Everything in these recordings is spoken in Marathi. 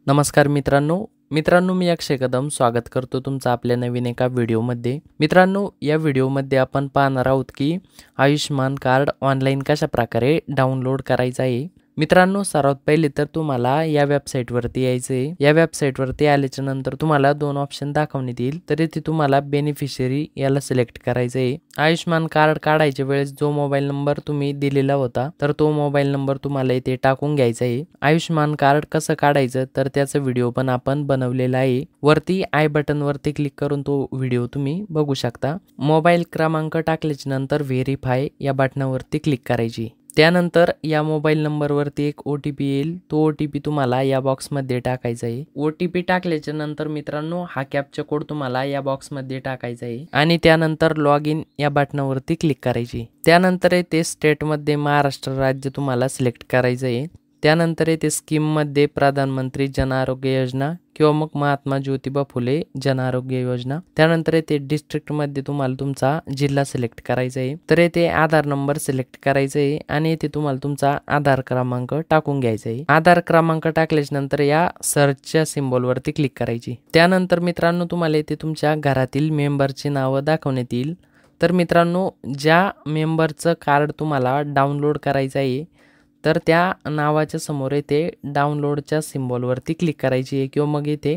नमस्कार मित्रांनो मी अक्षय कदम स्वागत करतो तुमचं आपल्या नवीन एका व्हिडिओमध्ये। मित्रांनो, या व्हिडिओमध्ये आपण पाहणार आहोत की आयुष्मान कार्ड ऑनलाईन कशा प्रकारे डाउनलोड करायचं आहे। मित्रांनो, सर्वात पहिले तर तुम्हाला या वेबसाईटवरती यायचं आहे। या वेबसाईटवरती आल्याच्या नंतर तुम्हाला दोन ऑप्शन दाखवण्यात येईल, तर इथे तुम्हाला बेनिफिशियरी याला सिलेक्ट करायचं आहे। आयुष्मान कार्ड काढायच्या वेळेस जो मोबाईल नंबर तुम्ही दिलेला होता तर तो मोबाईल नंबर तुम्हाला इथे टाकून घ्यायचा आहे। आयुष्मान कार्ड कसं काढायचं तर त्याचा व्हिडिओ पण आपण बनवलेला आहे। वरती आय बटन वरती क्लिक करून तो व्हिडिओ तुम्ही बघू शकता। मोबाईल क्रमांक टाकल्याच्या नंतर व्हेरीफाय या बटनावरती क्लिक करायची। त्यानंतर या मोबाईल नंबरवरती एक OTP येईल, तो OTP तुम्हाला या बॉक्समध्ये टाकायचा आहे। OTP टाकल्याच्या नंतर मित्रांनो हा कॅप्चा कोड तुम्हाला या बॉक्समध्ये टाकायचा आहे आणि त्यानंतर लॉग इन या बटनावरती क्लिक करायची। त्यानंतर येथे स्टेटमध्ये महाराष्ट्र राज्य तुम्हाला सिलेक्ट करायचं आहे। त्यानंतर येथे स्कीममध्ये प्रधानमंत्री जन आरोग्य योजना किंवा मग महात्मा ज्योतिबा फुले जन आरोग्य योजना। त्यानंतर येथे डिस्ट्रिक्टमध्ये तुम्हाला तुमचा जिल्हा सिलेक्ट करायचा आहे। तर येथे आधार नंबर सिलेक्ट करायचा आहे आणि येथे तुम्हाला तुमचा आधार क्रमांक टाकून घ्यायचा आहे। आधार क्रमांक टाकल्याच्या नंतर या सर्चच्या सिम्बॉलवरती क्लिक करायची। त्यानंतर मित्रांनो तुम्हाला येथे तुमच्या घरातील मेंबरची नावं दाखवण्यात येईल। तर मित्रांनो, ज्या मेंबरचं कार्ड तुम्हाला डाउनलोड करायचं आहे तर त्या नावाच्या समोर येथे डाउनलोडच्या सिम्बॉलवरती क्लिक करायची आहे किंवा मग इथे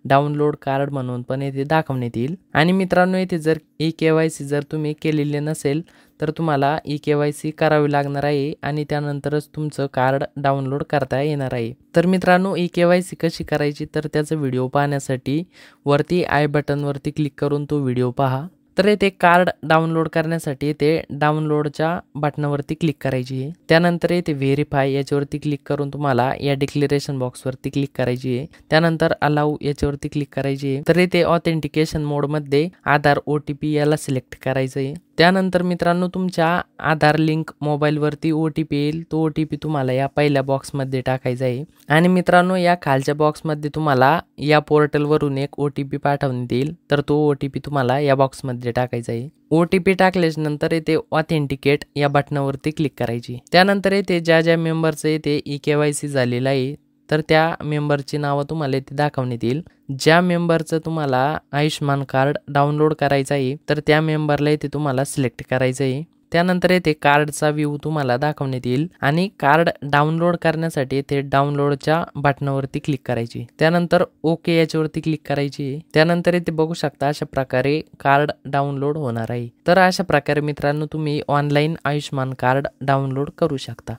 डाउनलोड कार्ड म्हणून पण येथे दाखवण्यात येईल। आणि मित्रांनो, येथे जर KYC जर तुम्ही केलेले नसेल तर तुम्हाला KYC करावी लागणार आहे आणि त्यानंतरच तुमचं कार्ड डाउनलोड करता येणार आहे। तर मित्रांनो, KYC कशी करायची तर त्याचा व्हिडिओ पाहण्यासाठी वरती आय बटनवरती क्लिक करून तो व्हिडिओ पहा। तर येथे कार्ड डाउनलोड करण्यासाठी ते डाउनलोडच्या बटनावरती क्लिक करायची आहे। त्यानंतर येथे व्हेरीफाय याच्यावरती क्लिक करून तुम्हाला या डिक्लेरेशन बॉक्सवरती क्लिक करायची आहे। त्यानंतर अलाउ याच्यावरती क्लिक करायची आहे। तर येथे ऑथेंटिकेशन मोडमध्ये आधार OTP याला सिलेक्ट करायचं आहे। त्यानंतर मित्रांनो तुमच्या आधार लिंक मोबाईलवरती OTP येईल, तो OTP तुम्हाला या पहिल्या बॉक्समध्ये टाकायचा आहे। आणि मित्रांनो, या खालच्या बॉक्समध्ये तुम्हाला या पोर्टलवरून एक OTP पाठवण्यात येईल, तर तो OTP तुम्हाला या बॉक्समध्ये टाकायचा आहे। OTP टाकल्याच्या नंतर येथे ऑथेंटिकेट या बटनावरती क्लिक करायची। त्यानंतर येथे ज्या मेंबरचं येथे KYC झालेलं आहे तर त्या मेंबरची नावं तुम्हाला इथे दाखवण्यात येईल। ज्या मेंबरचं तुम्हाला आयुष्मान कार्ड डाउनलोड करायचं आहे तर त्या मेंबरला इथे तुम्हाला सिलेक्ट करायचं आहे। त्यानंतर येथे कार्डचा व्ह्यू तुम्हाला दाखवण्यात येईल आणि कार्ड डाउनलोड करण्यासाठी येथे डाउनलोडच्या बटनावरती क्लिक करायची। त्यानंतर ओके याच्यावरती क्लिक करायची। त्यानंतर येथे बघू शकता अशा प्रकारे कार्ड डाउनलोड होणार आहे। तर अशा प्रकारे मित्रांनो तुम्ही ऑनलाईन आयुष्मान कार्ड डाउनलोड करू शकता।